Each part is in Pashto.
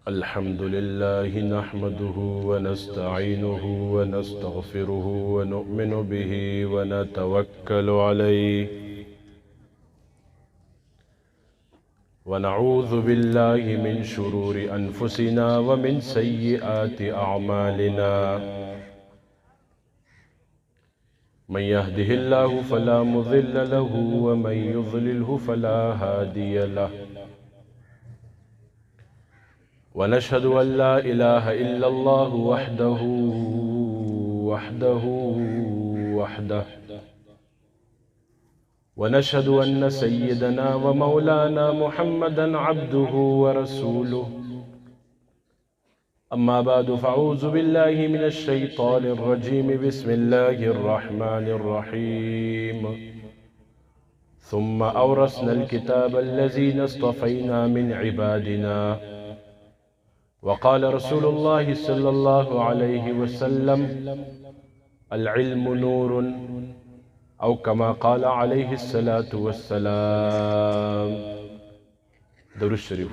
الحمد لله نحمده ونستعينه ونستغفره ونؤمن به ونتوكل عليه ونعوذ بالله من شرور أنفسنا ومن سيئات أعمالنا من يهده الله فلا مضل له ومن يضلله فلا هادي له ونشهد أن لا إله إلا الله وحده ونشهد أن سيدنا ومولانا محمدا عبده ورسوله أما بعد فأعوذ بالله من الشيطان الرجيم بسم الله الرحمن الرحيم ثم أورثنا الكتاب الذين اصطفينا من عبادنا وقال رسول الله صلى الله عليه وسلم العلم نور أو كما قال عليه الصلاة والسلام درود الشريف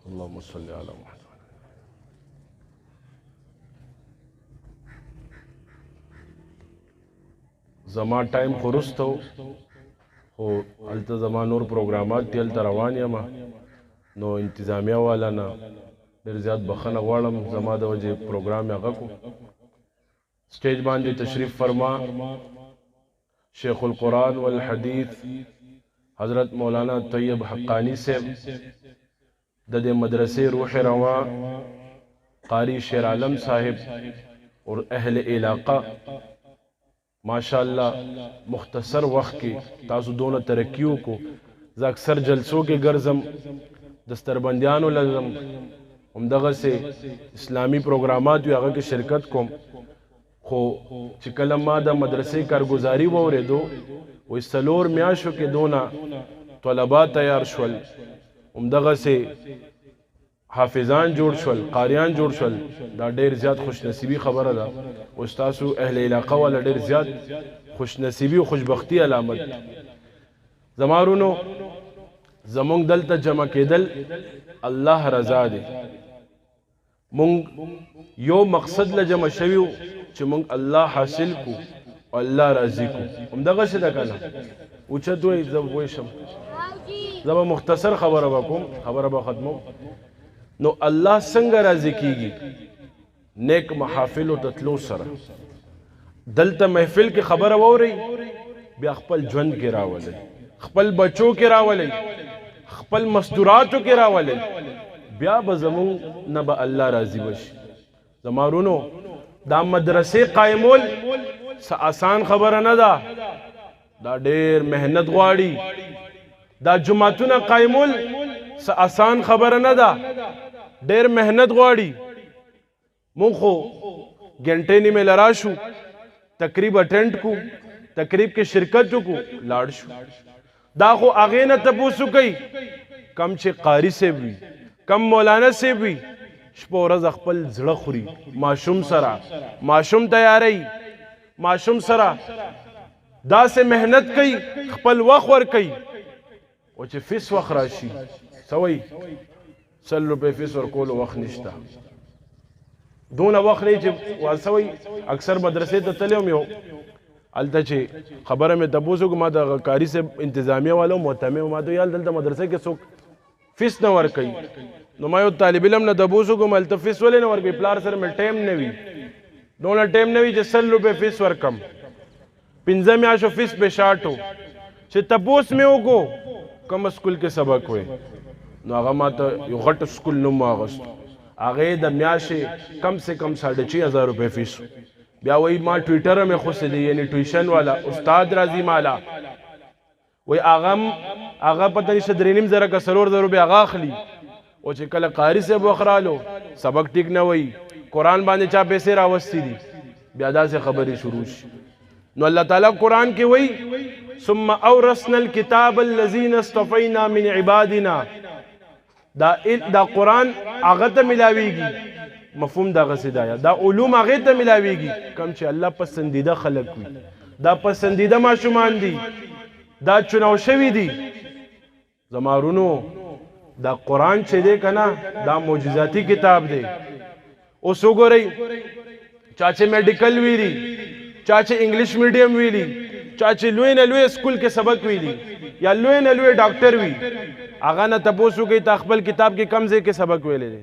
اللهم صل على محمد. زما ټایم خورستو خو الته زما نور پروګرامات دي الته روان یم نو انتظامیه والا نه ډېر زیات بخښنه غواړم زما د وجې پروګرام یې هغه کو سټیج باندې تشریف فرما شیخ القرآن والحدیث حضرت مولانا طیب حقانی صاحب د دې مدرسې روح روا قاری شیر عالم صاحب اور اهل علاقہ ماشاءاللہ مختصر وقت کې تاسو دونه ترقیو کو زه اکثر جلسو کې ګرځم دستربندیانو لزم همدغه سه اسلامی پروګرامات وي هغه کې شرکت کوم خو چې کله ما د مدرسې کارګزاري واورېدو وایي څلور میاشتو کې دونه طلبا تیار شول همدغه سه حافظان جوړ شول قاریان جوړ شول دا ډېر زیات خوش نصیبی خبره ده او تاسو اهل علاقه ولا ډېر زیات خوش نصیبی او خوشبختی علامت زمارونو زمونږ دلته جمع کېدل الله رضا دی مونږ یو مقصد له جمع شویو چې مونږ الله حاصل کو او الله راضي کو همدغه څه ده کنه اوچت وایي زه وایشم زه به مختصر خبره وکوم خبره به ختموم نو الله څنګه راضي کیږي نیک محافل او تتلو سره دلته محفل کې خبره ووري بیا خپل ژوند کې راولي خپل بچو کې راولي خپل مستوراتو کې راولي بیا به زمون نه به الله راضي وشي زمارونو دا مدرسې قائمول څه آسان خبره نه ده دا ډېر مهنت غواړي دا جماعتونه قائمول څه آسان خبره نه ده ډېر مهنت غواړي مونږ خو ګنټې نیمې لرا شو تقریب اټینډ کو تقریب کې شرکت کو لاړ شو دا خو هغې نه تپوسو کوي کم چې قاری صاحب وي کم مولانا صاحب وي شپه ورځ خپل زړه خوري ماشوم سره ماشوم تیاری ماشوم سره داسې مهنت کوي خپل وخت ورکوي او چې فیس وخت راشي سوی 100 روپے فیس ورکولو وخت نشته دونه وخت نه چې واسوي اکثر مدرسې ته تللی وم یو هلته چې خبره مې تپوس وکړو ما د قاري صاحب انتظامیه والا محتمې ما ته یال دلته مدرسې کې څوک فیس نه ورکوي نو ما یو طالب علم نه تپوس وکړم هلته فیس ولې نه ورکوي پلار سره مې ټایم نه وي دونه ټایم نه وي چې 100 روپے فیس ورکم 15 میاشتو فیس پې شارټ و چې تپوس مې وکړو کوم سکول کې سبق وی نو هغه ما ته یو غټ سکول نوم واغست هغې د میاشتې کم سے کم 6,500 روپے فیس بیا وایي ما ټویټر مې خوښې دی یعنی ټیوشن والا استاد راځي مالا وایي هغه پته نشته 3,500 که 4,000 روپۍ هغه اخلي او چې کله قاري صاحب وخت رالو سبق ټیک نه وایي قرآن باندې چا پیسې راوستي دي بیا داسې خبرې شروع شي نو الله تعالی قرآن کې وایي ثم اورثنا الكتاب الذين اصطفينا من عبادنا دا قرآن هغه ته ملاویږي مفهوم دغه سدایا دا علوم هغه ته ملاویږي کم چې الله پسندیده خلق وي دا پسندیده ماشومان دي دا چناو شوي دي زمارونو دا قرآن چې دی کنه دا معجزاتی کتاب دی. اوس وګورئ چا چې میډیکل ویلي، چا چې انګلیش میډیم ویلي، چا چې لوی نه لوی سکول کې سبق ویلي یا لوی نه لوی ډاکټر وي، هغه نه تپوس وکړئ تا خپل کتاب کې کم ځای کې سبق ویلی دی،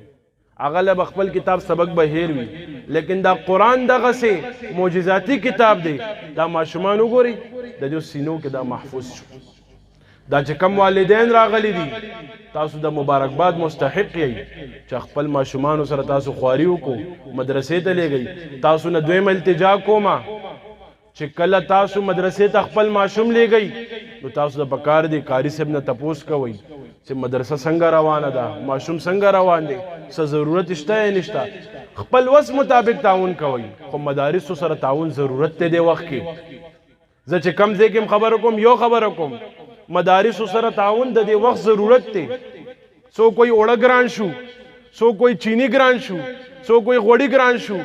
هغه له خپل کتاب سبق به هیر وي. لیکن دا قرآن دغسې معجزاتي کتاب دی. دا ماشومان وګورئ د دې سینو کې دا محفوظ شو. دا چې کم والدین راغلی دي تاسو د مبارکباد مستحق یې چې خپل ماشومانو سره تاسو خواري وکړو، مدرسې ته لېږئ. تاسو نه دویم التجا کومه چې کله تاسو مدرسې ته خپل ماشوم لېږئ نو تاسو د پکار دی قاري صاحب نه تپوس کوئ چې مدرسه څنګه روانه ده، ماشوم څنګه روان دی، څه ضرورت شته یا نشته. خپل وس مطابق تعاون کوئ، خو مدارسو سره تعاون ضرورت دی د وخت کې. زه چې کم ځای کې خبره کوم یو خبره کوم، مدارسو سره تعاون د دې وخت ضرورت دی. سو کوئی اوړه ګران شو، سو کوئی چینی ګران شو، سو کوئی غوړي ګران شو.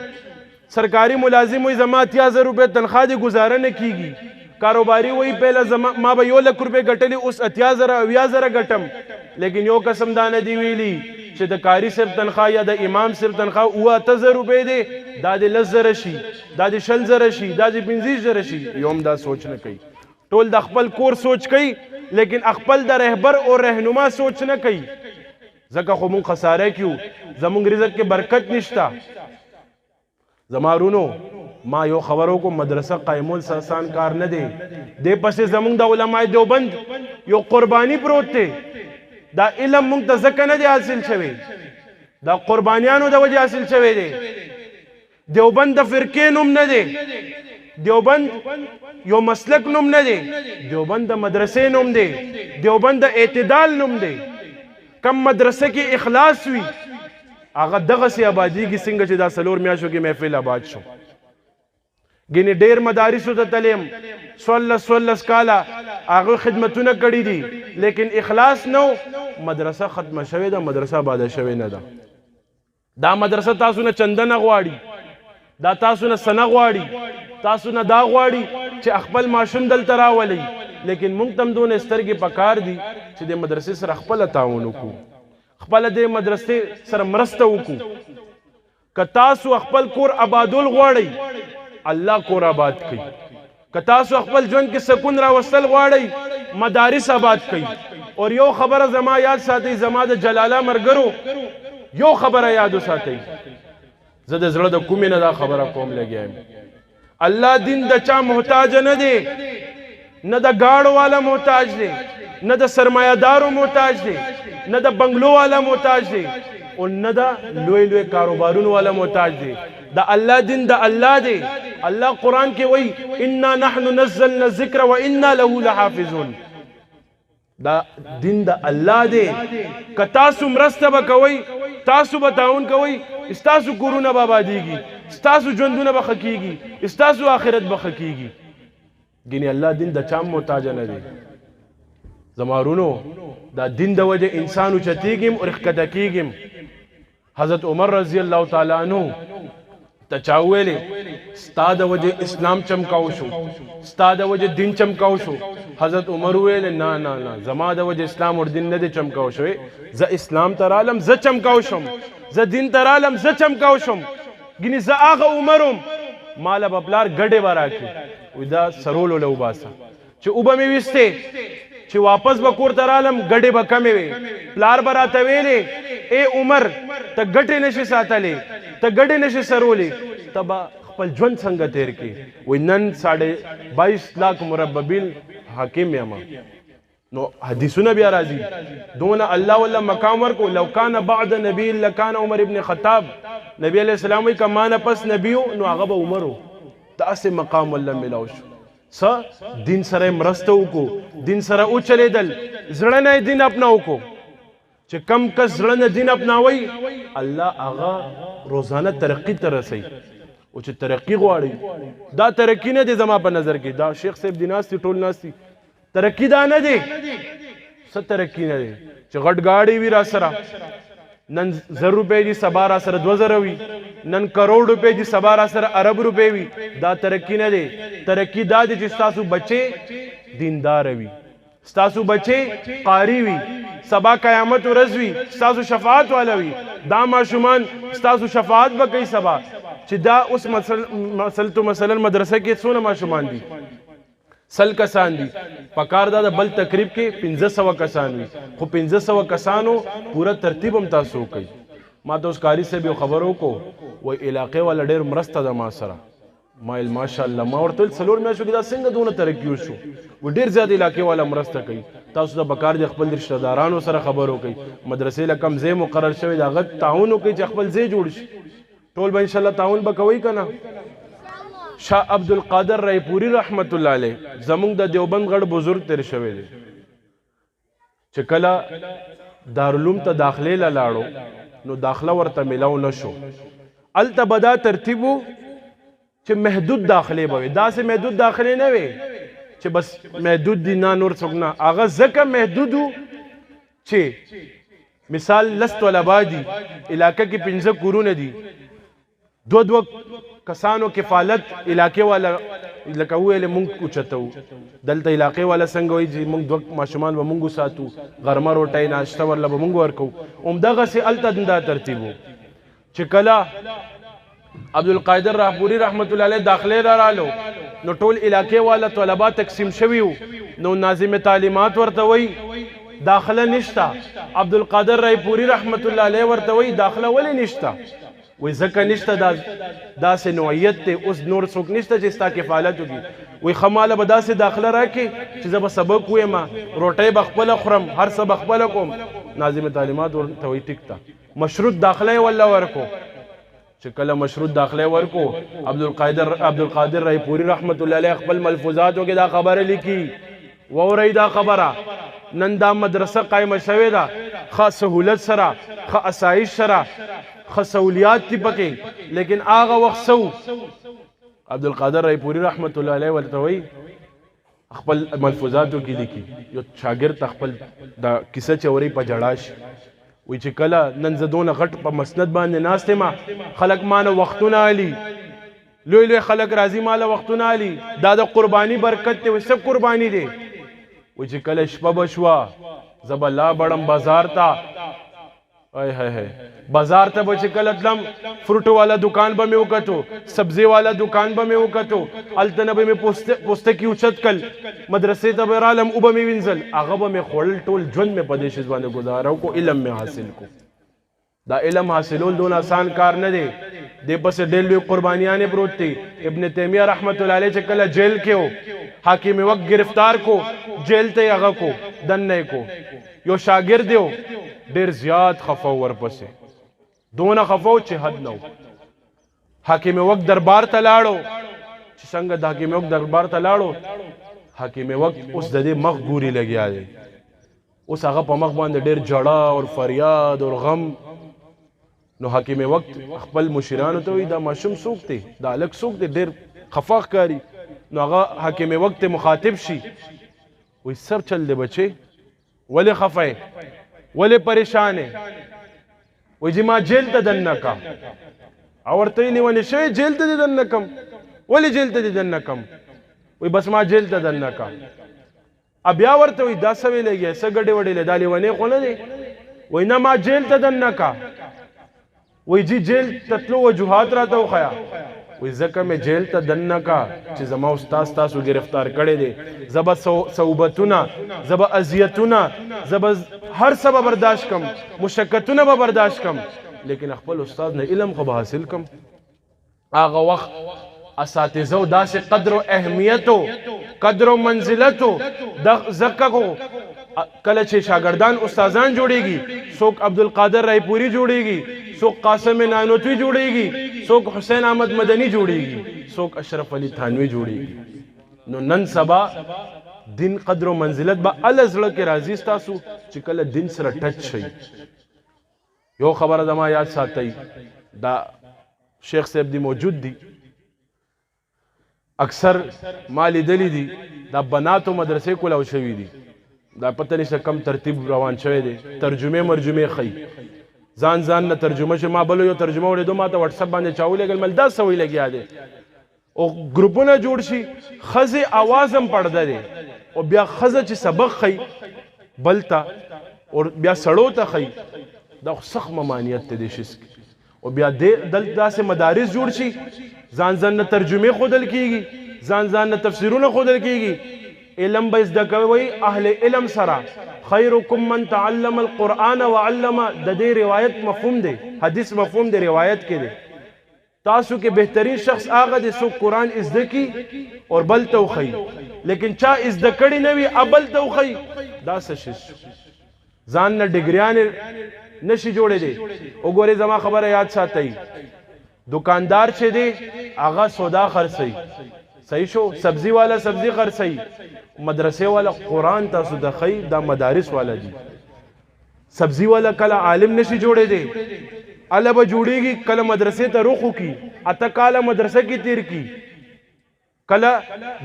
سرکاری ملازم وي زما 8000 روپے تنخواہ دی گزاره نه کیږي. کاروباری وای پہلا زما ما به 1 لک روپے ګټلې اوس 8000 اویازره ګټم. لیکن یو قسم دانه دی ویلی چې د کاری صرف تنخواہ یا د امام صرف تنخواہ 8000 روپے دی، دا د 10000 شي، دا د 20000 شي، دا د 25000 شي. یوم دا سوچ نه کوي. ټول د خپل کور سوچ کوي لیکن خپل د رهبر او رهنما سوچ نه کوي. ځکه خو مونږ خساره کیو، زمونږ رزق کې برکت نشتا. زمارونو ما یو خبرو کو مدرسه قائمول سرسان کار نه دی. دې پسې زمونږ د علماء دیوبند یو قربانی پروت دی. دا علم مونږ ته ځکه نه دی حاصل شوی، دا قربانیانو د وجه حاصل شوی دی. دیوبند د فرقې نوم نه دی، دیوبند یو مسلک نوم نه دی، دیوبند د مدرسې نوم دی، دیوبند د اعتدال نوم دی. کم مدرسه کې اخلاص وي هغه دغسې آبادیږي څنګه چې دا 4 میاشتو کې محفل آباد شو. ګینې ډېر مدارسو ته تلیم 14 کاله هغه خدمتونه کړي دي لیکن اخلاص نو، مدرسه ختمه شوې ده، مدرسه آباده شوې نه ده. دا مدرسه تاسو نه چنده نه غواړي، دا تاسو نه سنه غواړي، تاسو نه دا غواړي چې خپل ماشوم دلته راولئ. لیکن مونږ ته هم دونه سترګې پکار دي چې د مدرسې سره خپله تعاون وکړو، خپله د مدرسې سره مرسته وکړو. که تاسو خپل کور آبادول غواړئ الله کور آباد کوي. که تاسو خپل ژوند کې سکون راوستل غواړئ مدارس آباد کوي. اور یو خبره زما یاد ساتئ، زما د جلاله مرګرو یو خبره یاد وساتئ، زه د زړه د کومې نه دا خبره کوم لګیا یم. الله دین د چا محتاج نه دی، نه د گاڑو والا محتاج دی، نه د سرمایه‌دارو محتاج دی، نه د بنگلو والا محتاج دی، او نه د لوی لوی کاروبارونو والا محتاج دی. د الله دین د الله دی. الله قرآن کې وایي انا نحن نزلنا الذکر وانا له لحافظون. دا دین د الله دی. که تاسو مرسته به کوئ، تاسو به تعاون کوئ، ستاسو کورونه به آبادیږي، ستاسو ژوندونه به ښه کیږي، ستاسو آخرت به ښه کیږي. ګینې الله دین د چا محتاج نه دی. زمارونو دا دین د وجه انسان اوچتیږم او ښکته کیږم. حضرت عمر رضی الله تعالی عنہ ته چا ویلې ستا د وجه اسلام چمکاو شو، ستا د وجه دین چمکاو شو. حضرت عمر ویل نه نه نه، زما د وجه اسلام او دین نه دی چمکاو شوی، زه اسلام ته رالم زه چمکاو شم، زه دین ته رالم زه چمکاو شم. ګینې زه هغه عمرم ماله به پلار ګډې به راکړي، وایي دا سرولو له وباسه چې اوبه مې ویستې چې واپس به کور ته رالم ګډې به کمې وې. پلار به راته ویلې ای عمر ته ګټې نشي ساتلی، ته ګډې نشي سرولی، ته به خپل ژوند څنګه تیر کړي. وایي نن 22.5 لاک مرببیل حاکم یم. نو حدیثونه بیا راځي دونه الله ولا مقام ورکو. لو کان بعد نبی لکان عمر ابن خطاب. نبی علیہ السلام وی کمانه پس نبیو نو هغه به عمرو. داسې مقام ولا ملاو شو. س دین سره مرسته وکړو، دین سره او چلیدل، زړه نه دین اپناو کو. چې کم کس زړه نه دین اپناوي الله هغه روزانه ترقی ته رسي. او چې ترقی غواړي دا ترقی نه دی زما په نظر کې، دا شیخ صاحب دی ناستي ټول ناستي، ترقی دا نه دی. څه ترقی نه دی چې غټ گاډي وي را سره، نن 1,000 روپے دي سبا را سره 2,000 وي، نن کروڑ روپے دي سبا را سره ارب روپے وي. دا ترقی نه دی. ترقی دا دی چې تاسو بچي دیندار وي، ستاسو بچي قاری وي سبا قیامت ورځ وي ستاسو شفاعت والا وي دا ماشومان ستاسو شفاعت به کوي سبا چې دا اوس مثلا مدرسه کې څونه ماشومان دي 100 کسان دي پکار دا بل تقریب کې 1500 کسان وي خو 1500 کسانو پورا ترتیب هم تاسو کوي ما ته اوس کاری سے به خبرو کو و علاقې والا ډېر مرسته ده ما سره مایل ماشاءالله ما ورته څلور میاشتو کې دا څنګه دونه ترقي وشو و ډېر زیات علاقې والا مرسته کوي تاسو ته بکار دي خپل رشتہ دارانو سره خبرو کوي مدرسې له کم ځای مقرر شوی دا غت تعاون کوي چې خپل ځای جوړ شي ټول به ان شاء الله تعاون به کوي کنه شاه عبد القادر رایپوری رحمت الله علیه زمونږ د دیوبند غړ بزرگ تیر شوی دی چې کله دارالعلوم ته داخله لاړو نو داخله ورته ملاو نشو الته بدا ترتیبو چې محدود داخله به دا سه محدود داخله نه وي چې بس محدود دي نه نور څوک نه هغه ځکه محدودو چې مثال لس طلبا دي علاقه کې 15 کورونه دي دو کسانو کفالت علاقې والا لکه ویل مونږ اوچتو دلته علاقې والا څنګه وي چې مونږ دوه ماشومان به مونږ ساتو غرمه روټۍ ناشته ورله به مونږ ورکو همدغسې هلته دا ترتیب و چې کله عبدالقادر رایپوري رحمت الله علیه داخله را رالو نو ټول علاقې والا طلبا تقسیم شوي وو نو ناظم تعلیمات ورته وایي داخله نشته عبدالقادر رایپوري رحمت الله علیه ورته وایي داخله ولې نشته وی ځکه نشته داسې نوعیت دی اوس نور څوک نشته چې ستا کفالت وکړي وی ښه ماله به داسې داخله راکړي چې زه به سبق ویم روټۍ به خپله خورم هر څه به خپله کوم ناظم تعلیمات ورته وایي ټیک ته مشروط داخله یې والله ورکو چې کله مشروط داخله ورکو عبدالقادر رایپوري رحمت الله علیه خپل ملفوظاتو کې دا خبره لیکي واورئ دا خبره نن دا مدرسه قایمه شوې ده ښه سهولت سره ښه اسایش سره ښه سہولیات دي پکې لیکن هغه وخت سو عبدالقادر رایپوري رحمت الله علیه ورته وایي خپل ملفوظاتو کې لیکي یو شاګرد خپل دا کیسه چوري په جړا شي وی چې کله نن زه دونه غټ په مسند باندې ناست یم خلک مانه وختونه علي لوی لوی خلک راځي ماله وختونه علي دا د قرباني برکت دی وایي څه قرباني دی وی چې کله شپه به شوه زه به لا بړم بازار ته بازار ته به چې کله تلم فروټو والا دکان به مې وکتو سبزی والا دکان به مې وکتو هلته نه به مې پوستکي اوچت کړل مدرسې ته به رالم اوبه مې وینځل هغه به مې خوړل ټول ژوند مې په دې شیز باندې ګزاره وکړو علم مې حاصل کو دا علم حاصلول دون آسان کار نه دی دې پسې ډېر لوی قربانیانې پروت دي ابن تیمیه رحمت الله علیه چې کله جیل کې و حاکم وقت گرفتار کو جیل ته یې هغه کو دننه کو یو شاګرد یو ډېر زیات خفه ورپسې دونه خفه چې حد نه حاکم وقت دربار ته لاړو چې څنګه د حاکم وقت دربار ته لاړو حاکم وقت اوس د دې مخ ګوري لګیا دی اوس هغه په مخ باندې ډېر جړه او فریاد او غم نو حاکم وقت خپل مشرانو ته وایي دا ماشوم څوک دی دا هلک څوک دی ډېر خفه ښکاري نو هغه حاکم وقت مخاطب شي وایي سر چل دی بچې ولې خفه یې ولې پریشان یې وایي جی ما جیل ته دننه کا او ورته یې نیونې شوی جیل ته دې دننه کم ولې جیل ته دې دننه کم وایي بس ما جیل ته دننه کا بیا ورته وایي دا څه ویلېږي څه ګډې وډې دا لیونی خو نه دی وایي نه ما جیل ته دننه کا وایي جی جیل ته تلو وجوهات راته وښیه وایي ځکه مې جیل ته دننه کا چې زما استاد تاسو گرفتار کړی دی زه به صعوبتونه زه به اذیتونه زه به هر څه به برداشت کم مشقتونه به برداشت کم لیکن خپل استاد نه علم خو به حاصل کم هغه وخت اساتذو داسې قدر و اهمیتو قدر و منزلتو ځکه کو کله چې شاګردان استادان جوړیږي څوک عبدالقادر رایپوري جوړیږي څوک قاسم نانوتوي جوړیږي څوک حسین احمد مدني جوړیږي څوک اشرف علي تھانوي جوړیږي نو نن سبا دین قدر و منزلت به ال زړه کې راځي ستاسو چې کله دین سره ټچ شي یو خبره زما یاد ساتئ دا شیخ صاحب دی موجود دی اکثر ما لیدلی دي دا بناتو مدرسې کولاو شوي دي دا پته نشته کم ترتیب روان شوی دی ترجمې مرجمې ښیي ځان نه ترجمه چې ما بلو یو ترجمه وړېدو ما ته وټسپ باندې چا ولېږل مل دا څه وی لګیا دی او ګروپونه جوړ شي ښځې اواز هم پړده دی او بیا خزه چې سبق خي بلتا او بیا سړو ته خي دا سخت ممانعت ته دي شس او بیا دلته سه مدارس جوړ شي ځان نه ترجمه خودل کیږي ځان نه تفسیرونه خودل کیږي علم به زده کوي اهل علم سره خیرکم من تعلم القرآن وعلم د دې روایت مفهوم دی حدیث مفهوم دی روایت کې دی تاسو کې بهترین شخص هغه دی سو قرآن زده کی اور بل توخی لیکن چا زده کړي نه وي ابل توخی دا څه شي ځان نه ډیګریان نشي جوړې دي وګوره زما خبره یاد ساتئ دکاندار چې دی هغه سودا خرڅي صحیح شو سبزی والا سبزی خرڅي مدرسې والا قرآن تاسو د خی دا مدارس والا دي سبزی والا کله عالم نشي جوړې دي الله به جوړيږي کله مدرسې ته رخ کی اته کاله مدرسې کې تیر کی کله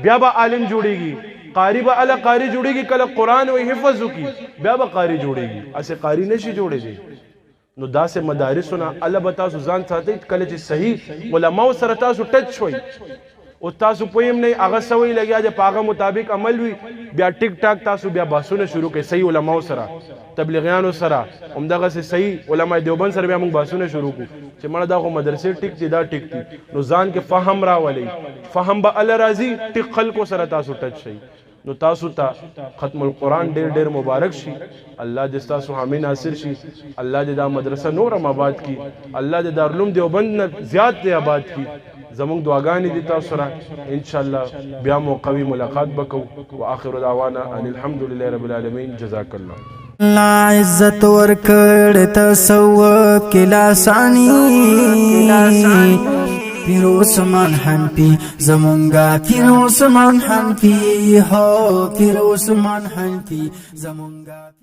بیا به عالم جوړيږي قاری به الله قاری جوړيږي کله قرآن او حفظ کی بیا به قاری جوړيږي اسه قاری نشي جوړې دي نو داسې مدارسونه الله به تاسو ځان ساتئ کله چې صحیح علماء سره تاسو ټچ شوي او تاسو پویم نه هغه سوي لګیا چې پاغه مطابق عمل وي بیا ټیک ټاک تاسو بیا باسونه شروع کړئ صحیح علماء سره تبلیغیانو سره همدغه صحیح علماء دیوبند سره بیا موږ باسونه شروع کړو چې مړه دا خو مدرسې ټیک دي دا ټیک دي نو ځان کې فهم راولي فهم به الله راضي ټیک خلکو سره تاسو ټچ شئ نو تاسو ته ختم القرآن ډېر مبارک شي الله دې تاسو حامی ناصر شي الله دې دا مدرسه نورم آباد کی الله دې دارالعلوم دیوبند نه زیات دې آباد کی زموږ دعاګانې دي تاسو سره ان شاء الله بیا مو قوي ملاقات وکړو واخر دعوانا ان الحمد لله رب العالمین جزاک الله لا عزت ورکړ تصوف کلا ثانی پیر عثمان حنفی زمونگا پیر عثمان حنفی ہو پیر عثمان حنفی زمونگا